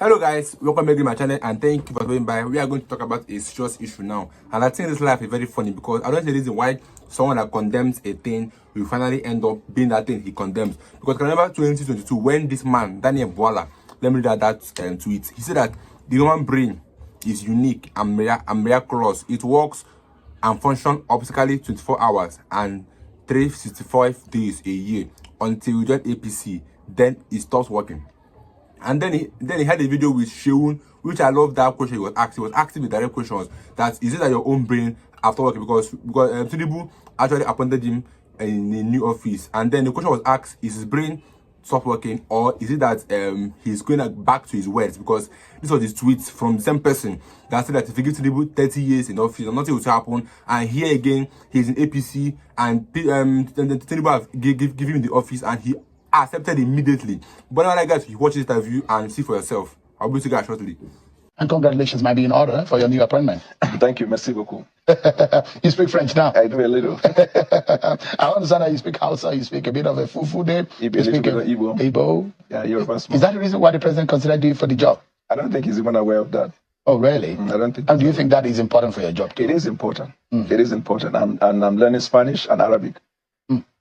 Hello guys, welcome back to my channel and thank you for stopping by. We are going to talk about a serious issue now, and I think this life is very funny because I don't see the reason why someone that condemns a thing will finally end up being that thing he condemns. Because I remember 2022 when this man Daniel Bwala, let me read that tweet. He said that the human brain is unique and miraculous. It works and functions optically 24 hours and 365 days a year until you join APC, then it stops working. And then he had a video with Seun, which I love that question he was asked. He was asking me direct questions. That is it that your own brain after working? Because Tinubu actually appointed him in a new office. And then the question was asked, is his brain stopped working, or is it that he's going back to his words? Because this was his tweets from the same person that said that if you give Tinubu 30 years in office, nothing will happen. And here again, he's in APC, and Tinubu have give him the office, and he accepted immediately. But now, guys, you watch this interview and see for yourself. I'll be together shortly. And congratulations might be in order for your new appointment. Thank you, merci beaucoup. You speak French now? I do a little. I understand that you speak Hausa, you speak a bit of a Fufu there. You speak Igbo. Igbo. Yeah, you're a Is that the reason why the president considered you for the job? I don't think he's even aware of that. Oh, really? I don't think. And do you think that is important for your job too? It is important. It is important. And I'm learning Spanish and Arabic.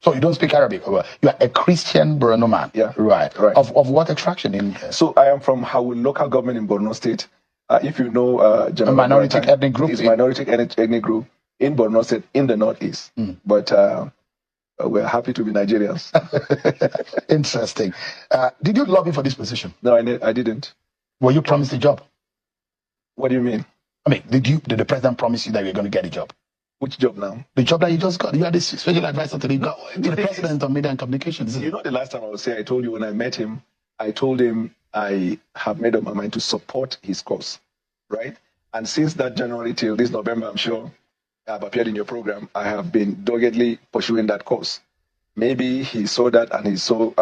So you don't speak Arabic? You are a Christian Borno man? Yeah. Right. Of what extraction? So I am from Haul local government in Borno State. If you know, a minority ethnic group? It's a minority ethnic group in Borno State in the northeast. But we're happy to be Nigerians. Interesting. Did you lobby for this position? No, I didn't. Were you promised the job? What do you mean? I mean, did the president promise you that you're going to get a job? Which job now? The job that you just got. You are the special advisor to the president of media and communications. You know, the last time I was here, I told you when I met him, I told him I have made up my mind to support his cause, right? And since that January till this November, I'm sure I've appeared in your program, I have been doggedly pursuing that cause. Maybe he saw that and he saw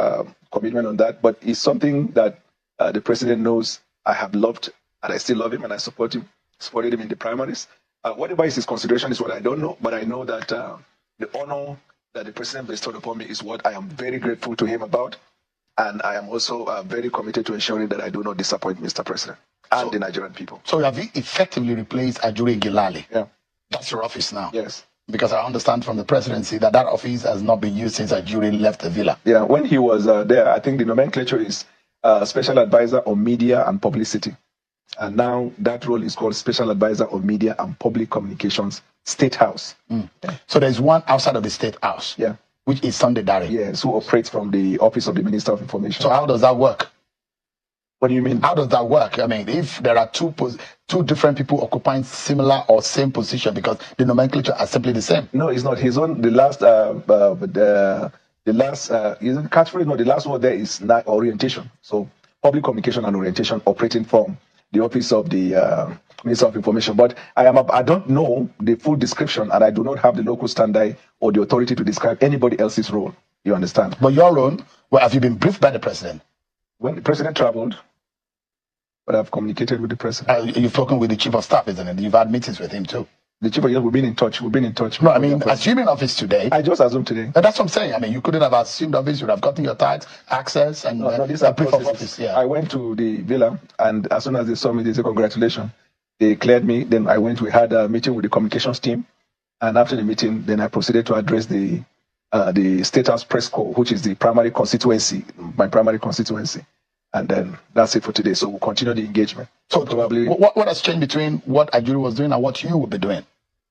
commitment on that, but it's something that the president knows I have loved and I still love him and I supported him in the primaries. Whatever is his consideration is what I don't know, but I know that the honor that the president bestowed upon me is what I am very grateful to him about. And I am also very committed to ensuring that I do not disappoint Mr. President and the Nigerian people. So have you effectively replaced Ajuri Gilali? Yeah. That's your office now? Yes. Because I understand from the presidency that office has not been used since Ajuri left the villa. Yeah, when he was there, I think the nomenclature is Special Advisor on Media and Publicity. And now that role is called Special Advisor on Media and Public Communications, State House. So there's one outside of the State House, which is Sunday Dare. Yes, who operates from the Office of the Minister of Information. So how does that work? What do you mean? How does that work? I mean, if there are two different people occupying similar or same position, because the nomenclature are simply the same. No, it's not. He's on the last catchphrase. No, the last word there is orientation. So public communication and orientation operating from the Office of the Minister of Information. But I don't know the full description, and I do not have the local standard or the authority to describe anybody else's role. You understand? But your own, well, have you been briefed by the president? When the president traveled, but I've communicated with the president. You've spoken with the chief of staff, isn't it? You've had meetings with him too. The chief of staff, we've been in touch. No, I mean, assuming office today. I just assumed today. That's what I'm saying. I mean, you couldn't have assumed office. You would have gotten your titles, access, and a brief of office. Yeah. I went to the villa, and as soon as they saw me, they said, congratulations. They cleared me. Then we had a meeting with the communications team. And after the meeting, then I proceeded to address the State House Press Corps, which is my primary constituency. And then that's it for today. So we'll continue the engagement. So probably, what has changed between what Ajuri was doing and what you will be doing?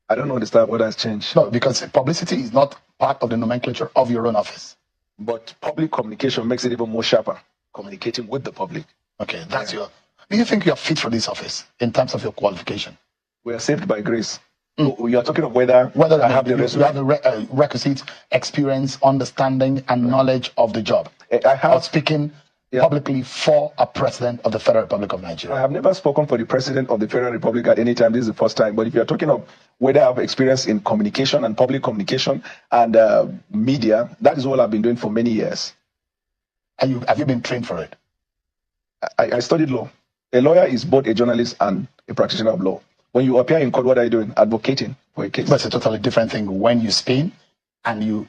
I don't understand what has changed. No, because publicity is not part of the nomenclature of your own office. But public communication makes it even more sharper, communicating with the public. Okay, that's Do you think you are fit for this office in terms of your qualification? We are saved by grace. You are talking of whether I have the requisite experience, understanding, and knowledge of the job. I have speaking publicly for a president of the Federal Republic of Nigeria. I have never spoken for the president of the Federal Republic at any time. This is the first time. But if you are talking of whether I have experience in communication and public communication and media, that is what I've been doing for many years. And have you been trained for it? I studied law. A lawyer is both a journalist and a practitioner of law. When you appear in court, what are you doing? Advocating for a case. But it's a totally different thing when you spin and you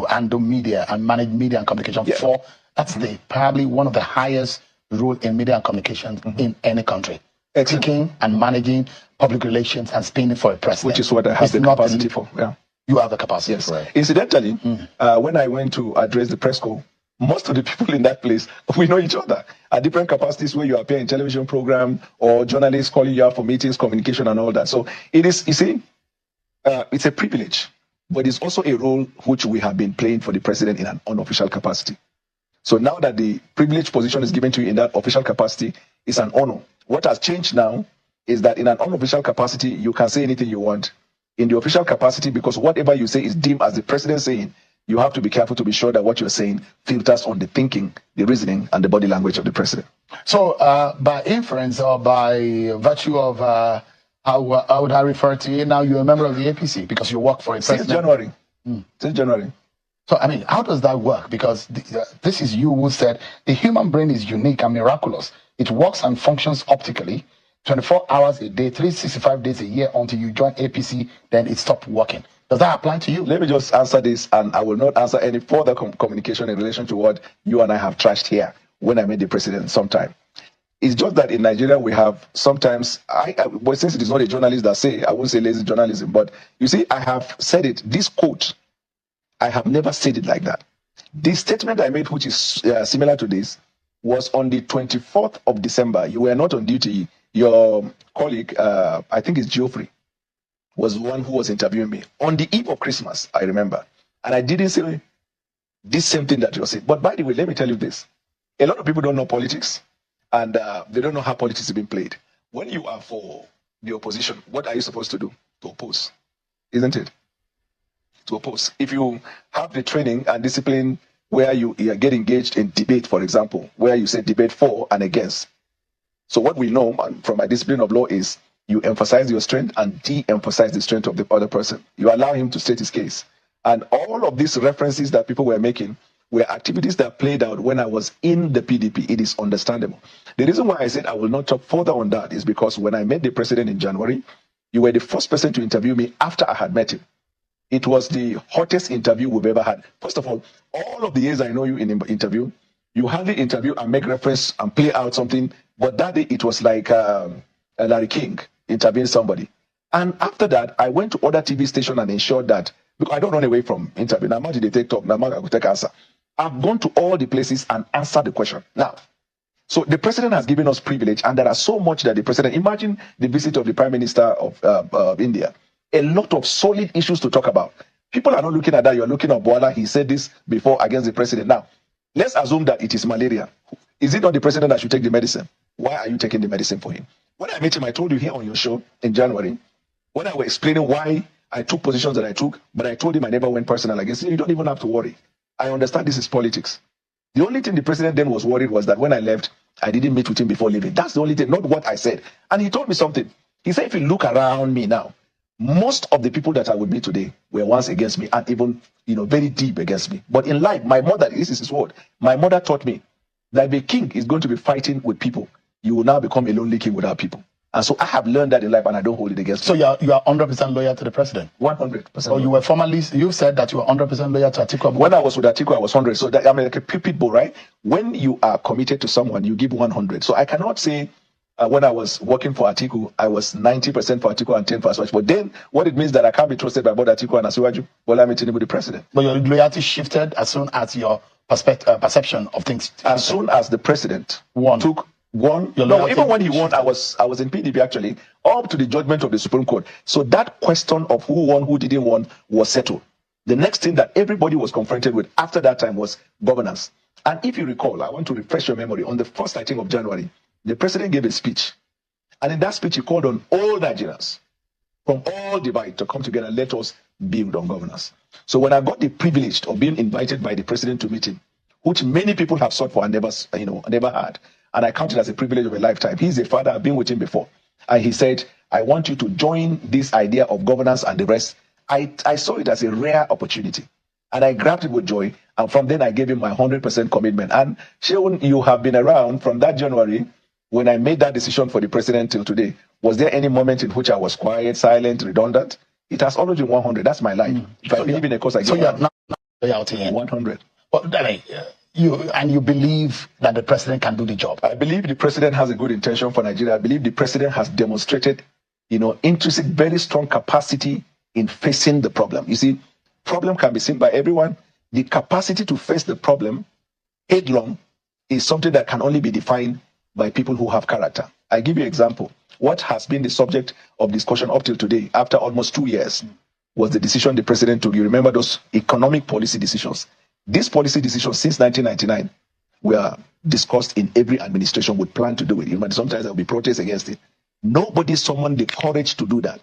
handle media and manage media and communication for. That's probably one of the highest role in media and communications in any country. Picking and managing public relations and spending for a president. Which is what I have the capacity for. Yeah. You have the capacity. Yes. Right. Incidentally, when I went to address the press corps, most of the people in that place, we know each other at different capacities where you appear in television program or journalists calling you out for meetings, communication and all that. So it is, you see, it's a privilege, but it's also a role which we have been playing for the president in an unofficial capacity. So now that the privileged position is given to you in that official capacity, it's an honor. What has changed now is that in an unofficial capacity, you can say anything you want. In the official capacity, because whatever you say is deemed as the president saying, you have to be careful to be sure that what you're saying filters on the thinking, the reasoning, and the body language of the president. So by inference or by virtue of, how would I refer to you now? You're a member of the APC because you work for a president. Since January. Since January. So, I mean, how does that work? Because this is you who said the human brain is unique and miraculous. It works and functions optically 24 hours a day, 365 days a year until you join APC, then it stopped working. Does that apply to you? Let me just answer this, and I will not answer any further communication in relation to what you and I have trashed here when I met the president sometime. It's just that in Nigeria, we have sometimes, but since it is not a journalist that say, I won't say lazy journalism, but you see, I have said it, this quote, I have never said it like that. The statement I made, which is similar to this, was on the 24th of December. You were not on duty. Your colleague, I think it's Geoffrey, was the one who was interviewing me on the eve of Christmas, I remember. And I didn't say this same thing that you're saying. But by the way, let me tell you this. A lot of people don't know politics, and they don't know how politics is being played. When you are for the opposition, what are you supposed to do? To oppose, isn't it? To oppose. If you have the training and discipline where you get engaged in debate, for example, where you say debate for and against. So what we know from my discipline of law is you emphasize your strength and de-emphasize the strength of the other person. You allow him to state his case. And all of these references that people were making were activities that played out when I was in the PDP. It is understandable. The reason why I said I will not talk further on that is because when I met the president in January, you were the first person to interview me after I had met him. It was the hottest interview we've ever had. First of all of the years I know you in interview, you hardly interview and make reference and play out something. But that day, it was like Larry King interviewing somebody. And after that, I went to other TV stations and ensured that, because I don't run away from interview. Now, did they take talk? Now, I will take answer. I've gone to all the places and answered the question. Now, so the president has given us privilege, and there are so much that the president, imagine the visit of the Prime Minister of India. A lot of solid issues to talk about. People are not looking at that. You're looking at Bwala. He said this before against the president. Now, let's assume that it is malaria. Is it not the president that should take the medicine? Why are you taking the medicine for him? When I met him, I told you here on your show in January, when I was explaining why I took positions that I took, but I told him I never went personal against him. You don't even have to worry. I understand this is politics. The only thing the president then was worried was that when I left, I didn't meet with him before leaving. That's the only thing, not what I said. And he told me something. He said, if you look around me now, most of the people that I would meet today were once against me and even, very deep against me. But in life, my mother, this is his word, my mother taught me that the king is going to be fighting with people. You will now become a lonely king without people. And so I have learned that in life and I don't hold it against me. So you are 100% loyal to the president? 100%. Or you were formerly, you said that you were 100% loyal to Atiku? When I was with Atiku, I was 100. So that, I'm like a pit bull, right? When you are committed to someone, you give 100. So I cannot say when I was working for Atiku, I was 90% for Atiku and 10% for Asiwaju. But then what it means that I can't be trusted by both Atiku and Asiwaju, well, I'm meeting with the president. But your loyalty shifted as soon as your perception of things. As soon as the president took one. No, even when he won, I was in PDP actually, up to the judgment of the Supreme Court. So that question of who won, who didn't won was settled. The next thing that everybody was confronted with after that time was governance. And if you recall, I want to refresh your memory, on the 1st, I think, of January, the president gave a speech. And in that speech, he called on all Nigerians from all divide to come together and let us build on governance. So when I got the privilege of being invited by the president to meet him, which many people have sought for and never had, and I count it as a privilege of a lifetime. He's a father, I've been with him before. And he said, I want you to join this idea of governance and the rest. I saw it as a rare opportunity. And I grabbed it with joy. And from then I gave him my 100% commitment. And Seun, you have been around from that January when I made that decision for the president till today. Was there any moment in which I was quiet, silent, redundant? It has always been 100. That's my life. If I believe in a cause, I give so you're not loyalty in 100. But you believe that the president can do the job? I believe the president has a good intention for Nigeria. I believe the president has demonstrated, intrinsic, very strong capacity in facing the problem. You see, problem can be seen by everyone. The capacity to face the problem headlong is something that can only be defined by people who have character. I give you an example. What has been the subject of discussion up till today, after almost 2 years, was the decision the president took. You remember those economic policy decisions. These policy decisions since 1999 were discussed in every administration would plan to do it. Sometimes there will be protests against it. Nobody summoned the courage to do that.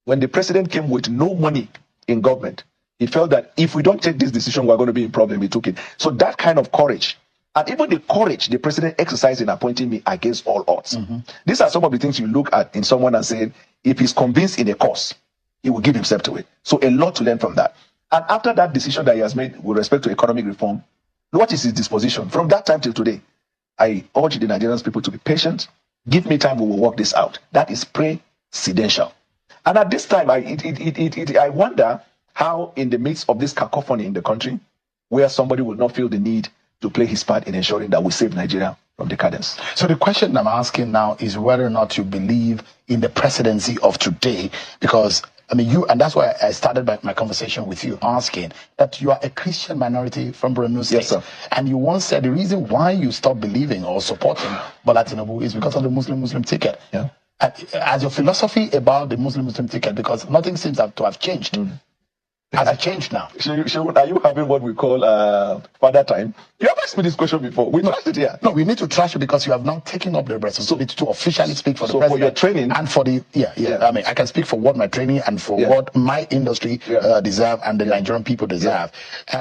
When the president came with no money in government, he felt that if we don't take this decision, we're going to be in problem. He took it. So that kind of courage, and even the courage the president exercised in appointing me against all odds. These are some of the things you look at in someone and say, if he's convinced in a cause, he will give himself to it. So a lot to learn from that. And after that decision that he has made with respect to economic reform, what is his disposition? From that time till today, I urge the Nigerian people to be patient. Give me time, we will work this out. That is presidential. And at this time, I wonder how in the midst of this cacophony in the country, where somebody will not feel the need to play his part in ensuring that we save Nigeria from decadence. So the question I'm asking now is whether or not you believe in the presidency of today, because and that's why I started my conversation with you, asking that you are a Christian minority from Borno State. Yes, sir. And you once said the reason why you stopped believing or supporting Bwala Tinubu is because of the Muslim ticket. Yeah. As your philosophy about the Muslim ticket, because nothing seems to have changed. Has it changed now? Are you having what we call father time? You have asked me this question before. We trashed it here. No, we need to trash it because you have now taken up the responsibility to officially speak for the president. For your training and for the I can speak for what my training and for what my industry deserve and the Nigerian people deserve.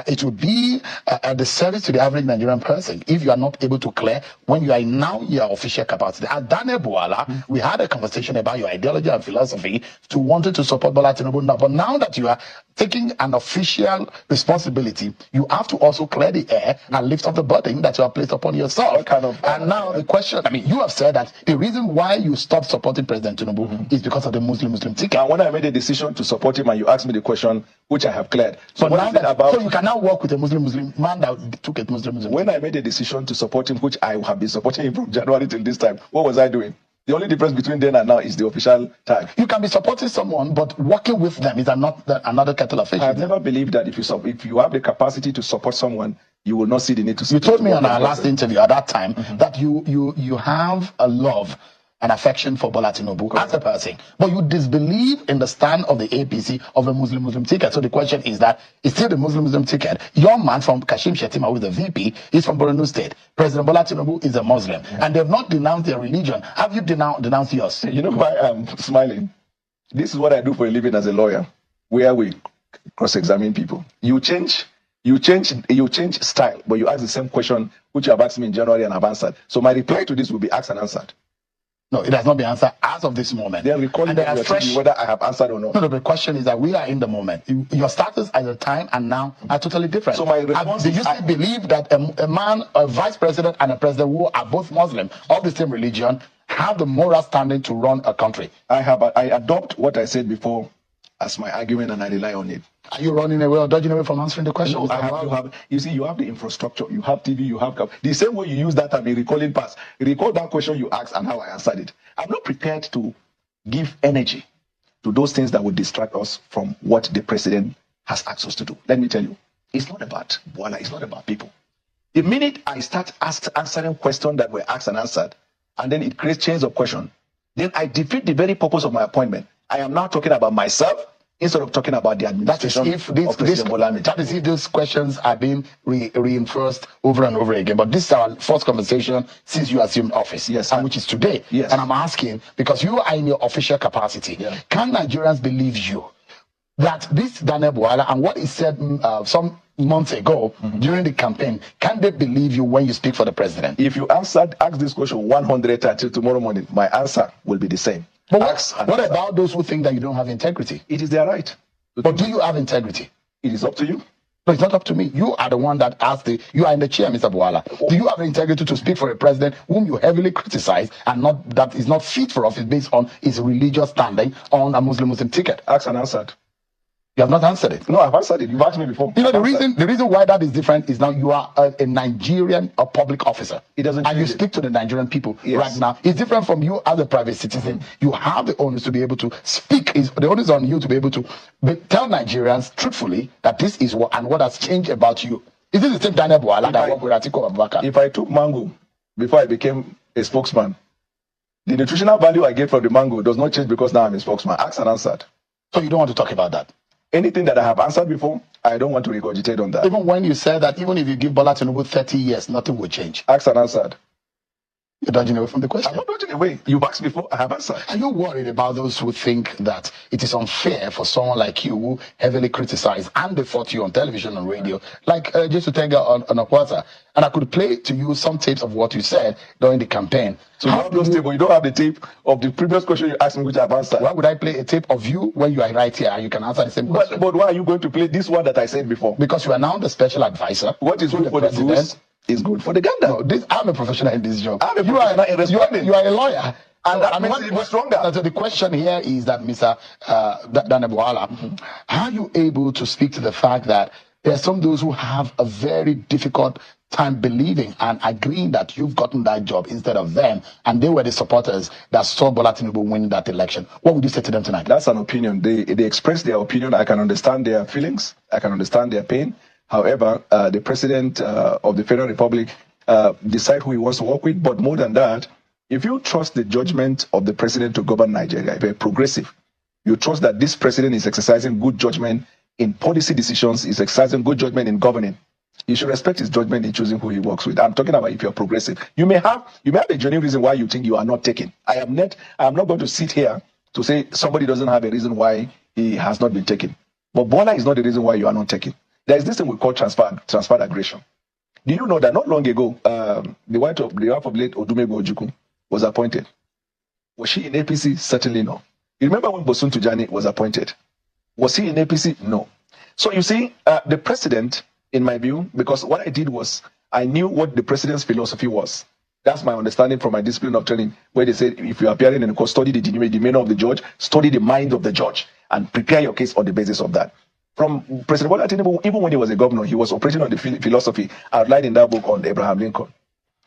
It would be a disservice to the average Nigerian person if you are not able to clear when you are now your official capacity. At Daniel Bwala, we had a conversation about your ideology and philosophy to wanting to support Bwala Tinubu now. But now that you are taking an official responsibility, you have to also clear the air and lift up the burden that you have placed upon yourself. And now the question, you have said that the reason why you stopped supporting President Tinubu is because of the Muslim ticket. And when I made a decision to support him and you asked me the question, which I have cleared. So so you can now work with a Muslim man that took a Muslim. When I made a decision to support him, which I have been supporting him from January till this time, what was I doing? The only difference between then and now is the official tag. You can be supporting someone, but working with them is another kettle of fish. I have never believed that if you have the capacity to support someone, you will not see the need to. You told me on our last interview at that time that you have a love and affection for Bwala Tinubu as a person, but you disbelieve in the stand of the APC of a Muslim ticket. So the question is that it's still the Muslim ticket. Your man from Kashim Shettima, who is the VP, is from Borno State. President Bwala Tinubu is a Muslim, and they've not denounced their religion. Have you denounced yours? You know why I'm smiling? This is what I do for a living as a lawyer, where we cross-examine people. You change style, but you ask the same question which you have asked me in January and I've answered. So my reply to this will be asked and answered. No, it has not been answered as of this moment. They are recalling whether I have answered or not. No, the question is that we are in the moment. Your status at the time and now are totally different. So my response do you still believe that a man, a vice president, and a president who are both Muslim of the same religion have the moral standing to run a country? I adopt what I said before as my argument and I rely on it. Are you running away or dodging away from answering the question? No, you see, you have the infrastructure, you have TV, you have the same way you use that time in recalling past. Recall that question you asked and how I answered it. I'm not prepared to give energy to those things that would distract us from what the president has asked us to do. Let me tell you, it's not about Bwala, it's not about people. The minute I start answering questions that were asked and answered, and then it creates chains of question, then I defeat the very purpose of my appointment. I am now talking about myself instead of talking about the administration. That is if these questions are being reinforced over and over again. But this is our first conversation since you assumed office, and which is today. Yes. And I'm asking, because you are in your official capacity, can Nigerians believe you that this Daniel Bwala and what he said some months ago during the campaign, can they believe you when you speak for the president? If you ask this question 100 times till tomorrow morning, my answer will be the same. But what about those who think that you don't have integrity? It is their right. But do you have integrity? It is up to you. No, it's not up to me. You are the one that asked you are in the chair, Mr. Bwala. Do you have integrity to speak for a president whom you heavily criticize and that is not fit for office based on his religious standing on a Muslim ticket? Asked and answered. You have not answered it. No, I've answered it. You've asked me before. You know, I've answered. the reason why that is different is now you are a Nigerian public officer. It doesn't and you change it. speak to the Nigerian people Yes. right now. It's different from you as a private citizen. You have the onus to be able to speak. The onus on you to be able to tell Nigerians truthfully that this is what has changed about you. Is this the same Daniel Bwala that worked with Atiku Abubakar? If I took mango before I became a spokesman, the nutritional value I get from the mango does not change because now I'm a spokesman. Asked and answered. So you don't want to talk about that? Anything that I have answered before, I don't want to regurgitate on that. Even when you said that even if you give Bola Tinubu 30 years, nothing will change. Asked and answered. You're dodging away from the question. I'm not dodging away. You've asked before, I have answered. Are you worried about those who think that it is unfair for someone like you who heavily criticized and they fought you on television and radio, like Ghts Seun on Akwata? And I could play to you some tapes of what you said during the campaign. So you have those tapes, but you don't have the tape of the previous question you asked me, which I've answered. Why would I play a tape of you when you are right here and you can answer the same question? But why are you going to play this one that I said before? Because you are now the special advisor. What is good for the goose is good for the gander. No, I'm a professional in this job. I'm a professional in responding. You are a lawyer. And that makes it even stronger. So the question here is that, Mr. Daniel Bwala, are you able to speak to the fact that there are some of those who have a very difficult time believing and agreeing that you've gotten that job instead of them, and they were the supporters that saw Bola Tinubu winning that election? What would you say to them tonight? That's an opinion. They express their opinion. I can understand their feelings. I can understand their pain. However, the president of the Federal Republic decide who he wants to work with. But more than that, if you trust the judgment of the president to govern Nigeria, if you're progressive, you trust that this president is exercising good judgment in policy decisions, is exercising good judgment in governing, you should respect his judgment in choosing who he works with. I'm talking about if you're progressive. You may have a genuine reason why you think you are not taken. I am not going to sit here to say somebody doesn't have a reason why he has not been taken. But Bwala is not the reason why you are not taken. There is this thing we call transferred aggression. Do you know that not long ago, the wife of late Odumegwu Ojukwu was appointed? Was she in APC? Certainly no. You remember when Bosun Tujani was appointed? Was he in APC? No. So you see, the president, in my view, because what I did was I knew what the president's philosophy was. That's my understanding from my discipline of training, where they said if you are appearing in a court, study the demeanor of the judge, study the mind of the judge, and prepare your case on the basis of that. From President Bola Tinubu, even when he was a governor, he was operating on the philosophy outlined in that book on Abraham Lincoln.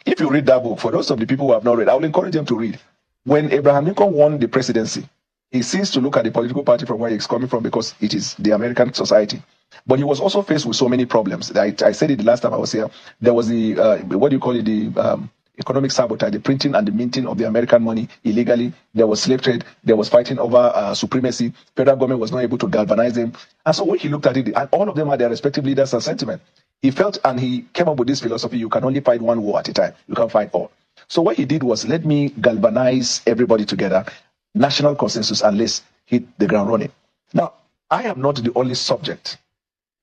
If you read that book, for those of the people who have not read, I will encourage them to read. When Abraham Lincoln won the presidency, he ceased to look at the political party from where he's coming from because it is the American society. But he was also faced with so many problems. I said it the last time I was here. There was the, economic sabotage, the printing and the minting of the American money illegally. There was slave trade. There was fighting over supremacy. Federal government was not able to galvanize them. And so when he looked at it, and all of them had their respective leaders and sentiment, he felt and he came up with this philosophy: you can only fight one war at a time. You can't fight all. So what he did was, let me galvanize everybody together, national consensus, and let's hit the ground running. Now, I am not the only subject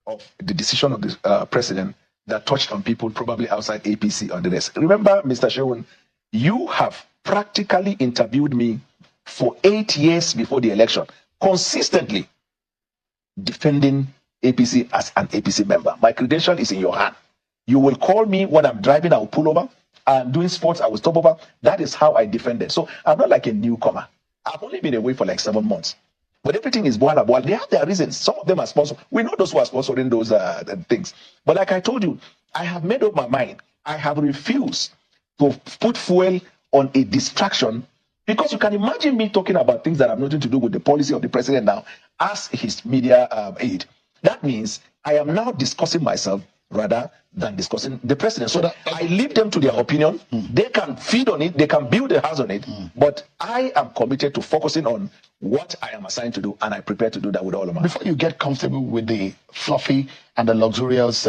of the decision of the president that touched on people probably outside APC or the rest. Remember, Mr. Seun, you have practically interviewed me for 8 years before the election, consistently defending APC as an APC member. My credential is in your hand. You will call me when I'm driving, I will pull over. I'm doing sports, I will stop over. That is how I defended. So I'm not like a newcomer. I've only been away for like 7 months. But everything is Bwala. They have their reasons. Some of them are sponsored. We know those who are sponsoring those things. But like I told you, I have made up my mind. I have refused to put fuel on a distraction, because you can imagine me talking about things that have nothing to do with the policy of the president now as his media aide. That means I am now discussing myself rather than discussing the president. So that I leave them to their opinion. They can feed on it. They can build a house on it. But I am committed to focusing on what I am assigned to do, and I prepare to do that with all of my. Before you get comfortable with the fluffy and the luxurious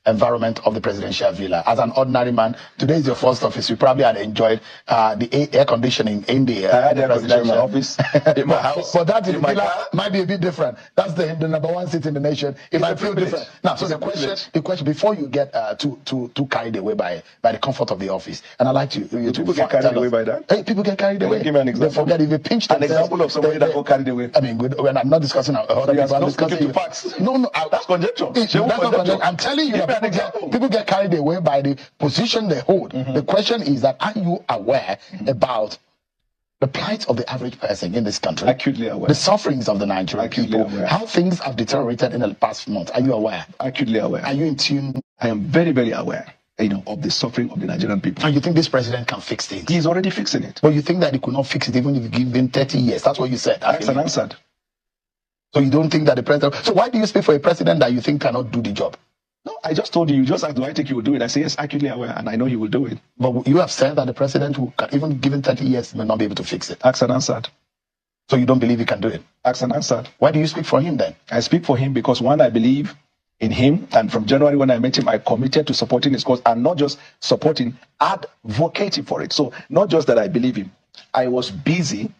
environment of the presidential villa, as an ordinary man, today is your first office. You probably had enjoyed the air conditioning in the presidential office, in my house. But that in the villa might be a bit different. That's the number one seat in the nation. It might feel different. Now, so the question before you get too carried away by the comfort of the office, and I like you people get carried away by that. Hey, people get carried away. Give me an example. They forget if they pinch an example of somebody that got carried away. I mean, when I'm not discussing other people, I'm discussing facts. No, that's conjecture. That's not conjecture. I'm telling you, people get carried away by the position they hold. The question is that, are you aware about the plight of the average person in this country, Acutely aware. the sufferings of the Nigerian Acutely people, aware. how things have deteriorated in the past month. Are you aware? Acutely aware. Are you in tune? I am very, very aware, of the suffering of the Nigerian people. And you think this president can fix things? He's already fixing it. But you think that he could not fix it even if you give him 30 years? That's what you said. That's an answer. So you don't think that the president... So why do you speak for a president that you think cannot do the job? No, I just told you. You just asked, do I think he will do it? I say, yes, acutely aware, and I know he will do it. But you have said that the president, who can, even given 30 years, may not be able to fix it. Asked and answered. So you don't believe he can do it? Asked and answered. Why do you speak for him then? I speak for him because, one, I believe in him, and from January when I met him, I committed to supporting his cause, and not just supporting, advocating for it. So not just that I believe him, I was busy,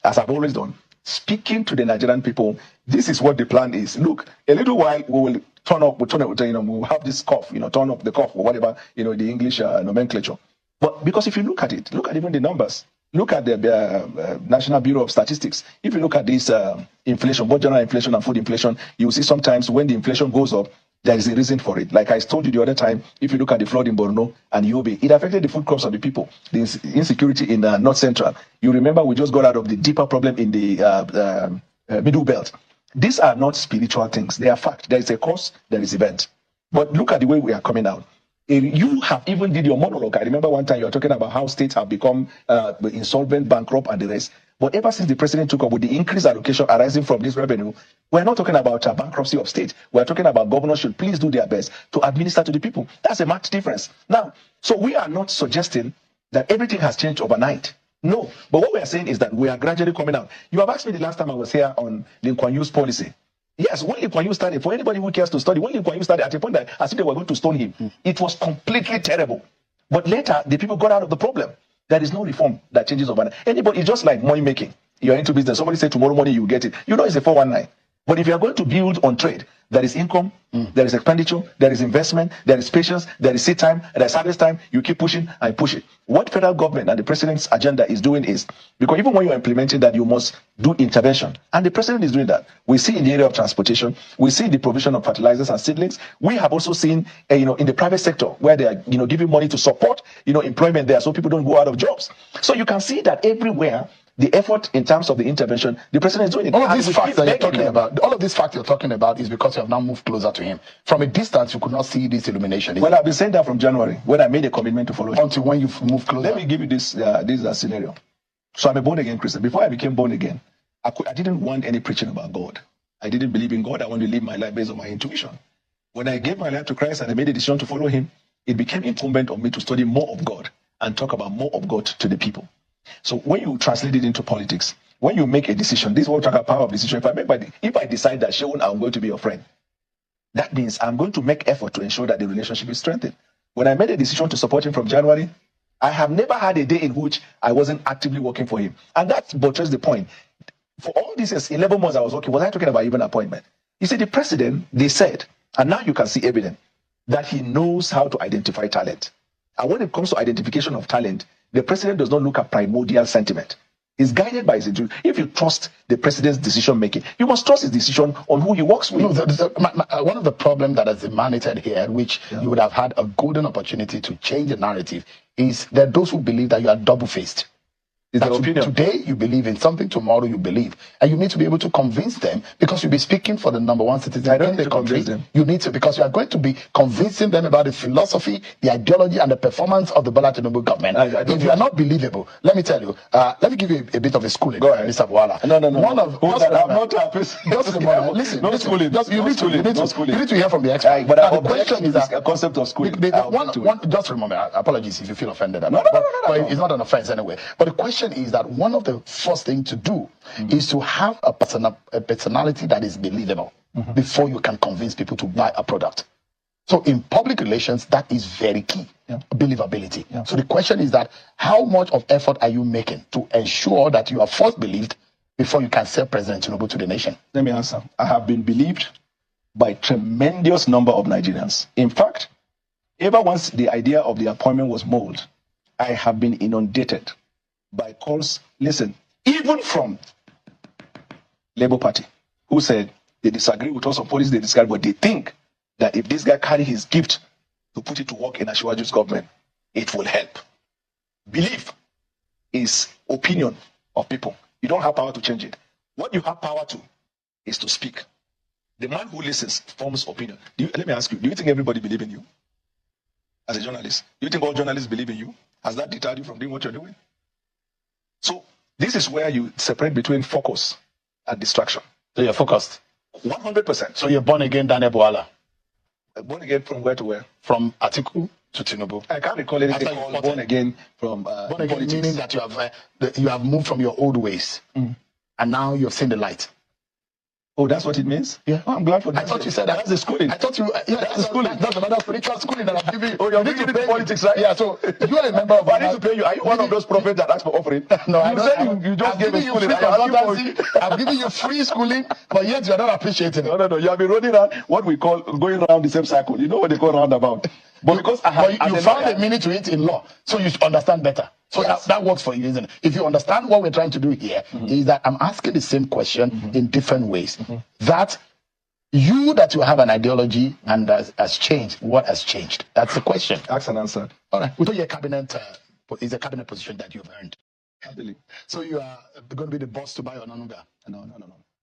as I've always done, speaking to the Nigerian people. This is what the plan is. Look, a little while we will turn up, we'll have this cough, turn up the cough or whatever, the English nomenclature. But because if you look at it, look at even the numbers. Look at the National Bureau of Statistics. If you look at this inflation, both general inflation and food inflation, you will see sometimes when the inflation goes up, there is a reason for it. Like I told you the other time, if you look at the flood in Borno and Yobe, it affected the food crops of the people. The insecurity in North Central. You remember we just got out of the deeper problem in the Middle Belt. These are not spiritual things. They are fact. There is a cause, there is event. But look at the way we are coming out. You have even did your monologue. I remember one time you were talking about how states have become insolvent, bankrupt, and the rest. But ever since the president took up with the increased allocation arising from this revenue, we're not talking about bankruptcy of state. We're talking about governors should please do their best to administer to the people. That's a marked difference. Now, so we are not suggesting that everything has changed overnight. No. But what we are saying is that we are gradually coming out. You have asked me the last time I was here on Lee Kuan Yew's policy. Yes, when Lee Kuan Yew started, for anybody who cares to study, when Lee Kuan Yew started, at a point that as if they were going to stone him, it was completely terrible. But later, the people got out of the problem. There is no reform that changes overnight. Anybody, it's just like money making. You're into business. Somebody say tomorrow morning you get it. It's a 419. But if you are going to build on trade, there is income, there is expenditure, there is investment, there is patience, there is seed time, there is harvest time. You keep pushing and push it. What federal government and the president's agenda is doing is, because even when you're implementing that, you must do intervention. And the president is doing that. We see in the area of transportation, we see the provision of fertilizers and seedlings. We have also seen, in the private sector, where they are, giving money to support, employment there so people don't go out of jobs. So you can see that everywhere, the effort in terms of the intervention, the president is doing it. All of these facts that you're talking about, all of these facts you're talking about is because you have now moved closer to him. From a distance, you could not see this illumination. Well, I've been saying that from January, when I made a commitment to follow him. Until when you move closer. Let me give you this scenario. So I'm a born-again Christian. Before I became born again, I didn't want any preaching about God. I didn't believe in God. I wanted to live my life based on my intuition. When I gave my life to Christ and I made a decision to follow him, it became incumbent on me to study more of God and talk about more of God to the people. So when you translate it into politics, when you make a decision, this is what we talk about power of decision. If I decide that Seun, I'm going to be your friend, that means I'm going to make effort to ensure that the relationship is strengthened. When I made a decision to support him from January, I have never had a day in which I wasn't actively working for him. And that buttress the point. For all these 11 months I was working, was I talking about even appointment? You see, the president, they said, and now you can see evidence, that he knows how to identify talent. And when it comes to identification of talent, the president does not look at primordial sentiment. He's guided by his intuition. If you trust the president's decision making, you must trust his decision on who he works with. One of the problems that has emanated here, which you would have had a golden opportunity to change the narrative, is that those who believe that you are double-faced. Today you believe in something, tomorrow you believe. And you need to be able to convince them, because you'll be speaking for the number one citizen in the country. You need to, because you are going to be convincing them about the philosophy, the ideology, and the performance of the Bwala government. If you are not believable, let me tell you, let me give you a bit of a schooling, Mr. Bwala. No. You need to hear from the expert. But the question is that concept of schooling. Just remember, apologies if you feel offended. But it's not an offense anyway. But the question is that one of the first things to do is to have a personality that is believable before you can convince people to buy a product. So in public relations, that is very key, believability. So the question is that how much of effort are you making to ensure that you are first believed before you can sell President Tinubu to the nation? Let me answer. I have been believed by a tremendous number of Nigerians. In fact, ever once the idea of the appointment was molded, I have been inundated by calls, listen, even from Labour Party, who said they disagree with us on policy, they disagree, but they think that if this guy carry his gift to put it to work in Asiwaju's government, it will help. Believe is opinion of people. You don't have power to change it. What you have power to is to speak. The man who listens forms opinion. Let me ask you, do you think everybody believes in you as a journalist? Do you think all journalists believe in you? Has that deterred you from doing what you're doing? So this is where you separate between focus and distraction. So you're focused. 100%. So you're born again, Daniel Bwala. Born again from where to where? From Atiku to Tinubu. I can't recall anything After you called born again from Born again politics. meaning that you have moved from your old ways, and now you've seen the light. Oh, that's what it means? Yeah. Oh, I'm glad for that. I thought you said that. That's the schooling. I thought you. Yeah, that's the schooling. That's another spiritual schooling that I'm giving you. Oh, you're You need bringing to it to pay politics, right? Yeah. So you are a member of. But I need to pay you. Are you one of those prophets that ask for offering? No, I you don't. said you just I'm gave a giving you schooling. free I asked you consultancy. I'm giving you free schooling, but yet you're not appreciating it. No. You have been running around what we call going around the same cycle. You know what they call roundabout. But because I have, But you found a meaning to it in law, so you understand better. So Yes. that works for you, isn't it? If you understand what we're trying to do here, is that I'm asking the same question in different ways. That you have an ideology and has changed. What has changed? That's the question. asked and answered. All right. We thought your cabinet is a cabinet position that you've earned. Happily. So you are going to be the boss to Bayo Onanuga. No.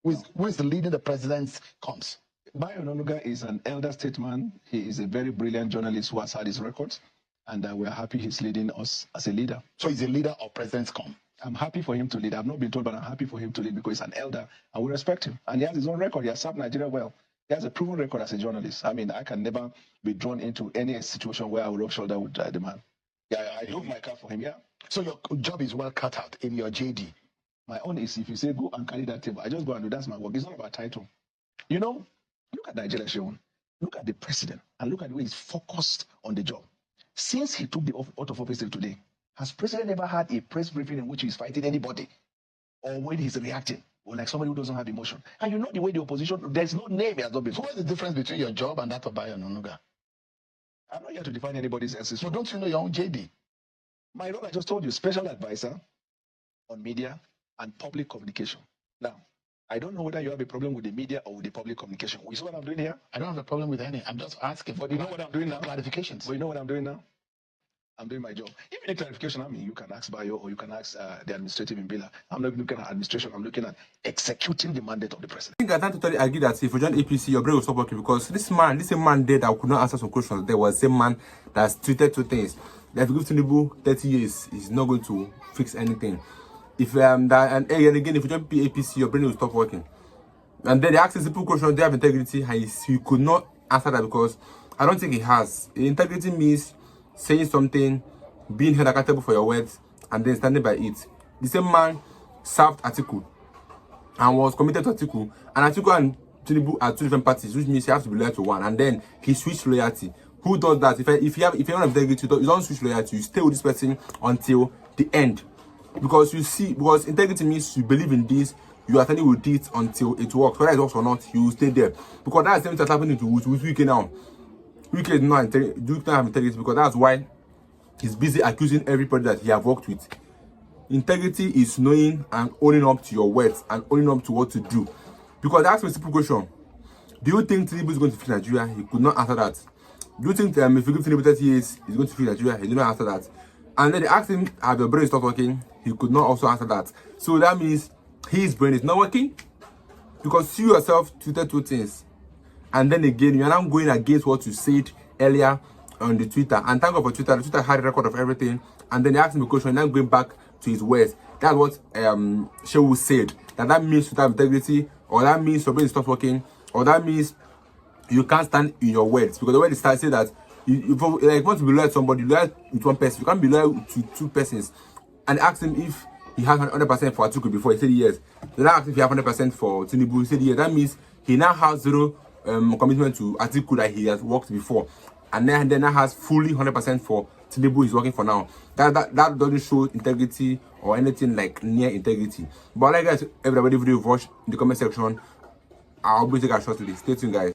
Who is leading the president's comms? Bayo Onanuga is an elder statesman. He is a very brilliant journalist who has had his records, and we're happy he's leading us as a leader. So he's a leader of president's comm. I'm happy for him to lead. I've not been told, but I'm happy for him to lead because he's an elder and we respect him. And he has his own record. He has served Nigeria well. He has a proven record as a journalist. I mean, I can never be drawn into any situation where I will rub shoulder with the man. Yeah, I drove my car for him, yeah. So your job is well cut out in your JD. My own is if you say go and carry that table, I just go and do that's my work. It's not about title. You know, look at Nigeria, Seun. Look at the president and look at the way he's focused on the job. Since he took the oath of office till today, has president ever had a press briefing in which he's fighting anybody or when he's reacting or like somebody who doesn't have emotion? And you know the way the opposition, there's no name he has not been. So what's the difference between your job and that of Bayo Onanuga? I'm not here to define anybody's else's. So don't you know your own JD? My role, I just told you, special advisor on media and public communication. Now, I don't know whether you have a problem with the media or with the public communication. You see what I'm doing here? I don't have a problem with any. I'm just asking for But you know what I'm doing now? clarifications. But you know what I'm doing now? I'm doing my job. If you need clarification, I mean, you can ask Bayo or you can ask the administrative in Bwala. I'm not looking at administration. I'm looking at executing the mandate of the president. I think I can't totally agree that if you join APC, your brain will stop working because this same man there that could not answer some questions. There was the same man that's tweeted two things. That if you give Tinubu 30 years, he's not going to fix anything. If and again, if you join APC, your brain will stop working. And then they ask a simple question: do you have integrity? And he could not answer that because I don't think he has. Integrity means saying something, being held accountable for your words, and then standing by it. The same man served Atiku and was committed to Atiku, and Atiku and Tinubu are two different parties, which means you have to be loyal to one. And then he switched loyalty. Who does that? If you have integrity, you don't switch loyalty. You stay with this person until the end, because integrity means you believe in this. You are standing with it until it works. Whether it works or not, you will stay there. Because that's the same thing that's happening with Wike now. Wike is not have integrity because that's why he's busy accusing everybody that he have worked with. Integrity is knowing and owning up to your words and owning up to what to do. Because that's a simple question. Do you think Tinubu is going to fix Nigeria? He could not answer that. Do you think if you give Tinubu 30 years, he's going to fix Nigeria? He did not answer that. And then they asked him, have your brain stopped working? He could not also answer that. So that means his brain is not working. Because you yourself tweeted two things. And then again, you are now going against what you said earlier on the Twitter. And thank God for Twitter. The Twitter had a record of everything. And then they asked him a question, and then going back to his words. That's what Seun said. That means you have integrity, or that means your brain stops working, or that means you can't stand in your words. Because the way they start say that you want to be loyal to somebody, loyal with one person. You can't be loyal to two persons. And they asked him if he has 100% for Atiku before. He said yes. Then asked if he has 100% for Tinubu. He said yes. That means he now has zero commitment to Atiku that he has worked before, and then now has fully 100% for Tinubu he's working for now. That doesn't show integrity or anything like near integrity. But like guys, everybody video watch in the comment section. I'll be taking a short list. Stay tuned, guys.